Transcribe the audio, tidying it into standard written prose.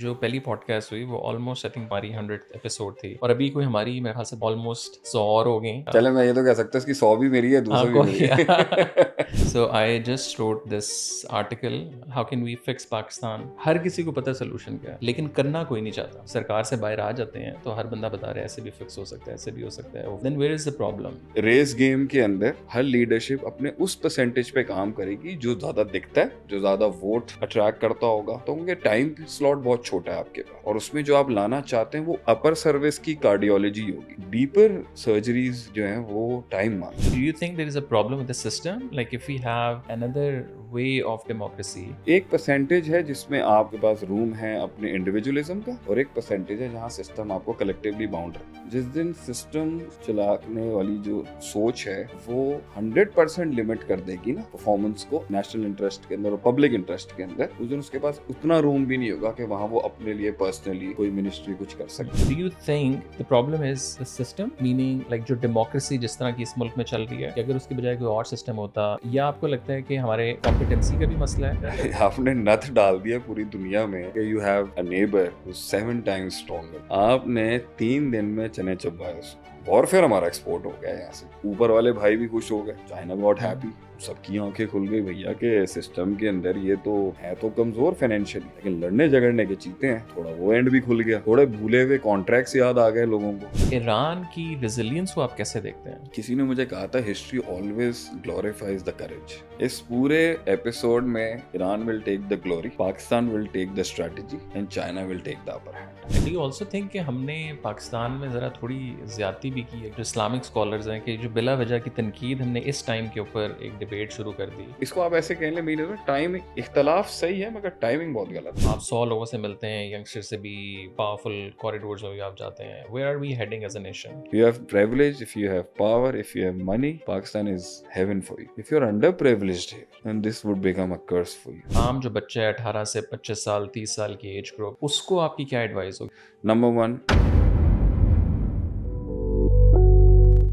जो पहली पॉडकास्ट हुई वो ऑलमोस्ट आई थिंक हमारी 100th एपिसोड थी और अभी कोई हमारी मेरे ख्याल से ऑलमोस्ट 100 और हो गई। चले मैं ये तो कह सकता हूँ इसकी 100 भी मेरी है, 200 भी मेरी है। So I just wrote this article, how can we fix Pakistan. हर किसी को पता है सोल्यूशन क्या है, लेकिन करना कोई नहीं चाहता। सरकार से बाहर आ जाते हैं तो हर बंदा बता रहा है ऐसे भी फिक्स हो सकता है, ऐसे भी हो सकता है। Then where is the problem? Race game के अंदर हर लीडरशिप अपने उस परसेंटेज पे काम करेगी जो ज्यादा दिखता है, जो ज्यादा वोट अट्रैक्ट करता होगा। तो उनके टाइम स्लॉट बहुत छोटा है आपके पास, और उसमें जो आप लाना चाहते हैं वो अपर सर्विस की कार्डियोलॉजी होगी। डीपर सर्जरीज जो है वो टाइम मांगती है। Do you think there is a problem with the system? Like if we have another way of democracy? एक परसेंटेज है जिसमें आपके पास रूम है अपने इंडिविजुअलिज्म का, और एक परसेंटेज है जहाँ सिस्टम आपको कलेक्टिवली बाउंड रखे। जिस दिन सिस्टम चलाने वाली जो सोच है वो 100% लिमिट कर देगी ना परफॉर्मेंस को नेशनल इंटरेस्ट के अंदर और पब्लिक इंटरेस्ट के अंदर, उस दिन उसके पास उतना रूम भी नहीं होगा कि वहाँ वो अपने लिए पर्सनली कोई मिनिस्ट्री कुछ कर सके। Do you think the problem is the system? Meaning like जो डेमोक्रेसी जिस तरह की इस मुल्क में चल रही है, कि अगर उसके बजाय कोई और सिस्टम होता, या आपको लगता है कि हमारे कॉम्पिटेंसी का भी मसला है? आपने नथ डाल दिया पूरी दुनिया में कि you have a neighbour who 7 times stronger. आपने 3 दिन में चने चबाए उसको, और फिर हमारा एक्सपोर्ट हो गया यहाँ से। ऊपर वाले भाई भी खुश हो गए, चाइना गॉट हैप्पी, सबकी आंखें खुल गई भैया के सिस्टम के अंदर ये तो है तो कमजोर फाइनेंशियली, लेकिन लड़ने झगड़ने के चीते हैं। थोड़ा वो एंड भी खुल गया, थोड़े भूले हुए कॉन्ट्रैक्ट्स याद आ गए लोगों को। ईरान की रेजिलियंस को आप कैसे देखते हैं? किसी ने मुझे कहा था history always glorifies the courage. इस पूरे एपिसोड में Iran will take the glory, Pakistan will take the strategy and China will take the upper hand. Do you also think कि हमने पाकिस्तान में ज़रा थोड़ी ज़्यादती भी की है? जो इस्लामिक स्कॉलर्स हैं कि जो बिला वजह की तनकीद हमने इस टाइम के ऊपर एक डिबेट शुरू कर दी। इसको आप ऐसे कह लें, मेरे टाइम इख्तलाफ सही है मगर टाइमिंग बहुत गलत है। आप 100 लोगों से मिलते हैं, यंगस्टर से भी, पावरफुल कॉरिडोर्स में भी आप जाते हैं। Where are we heading as a nation? You have privilege, if you have power, if you have money, Pakistan is heaven for you. If you're underprivileged here, then this would become a curse for you. आम जो बच्चा है 18 से 25 साल 30 साल की age group, उसको आपकी क्या एडवाइस होगी? Number 1,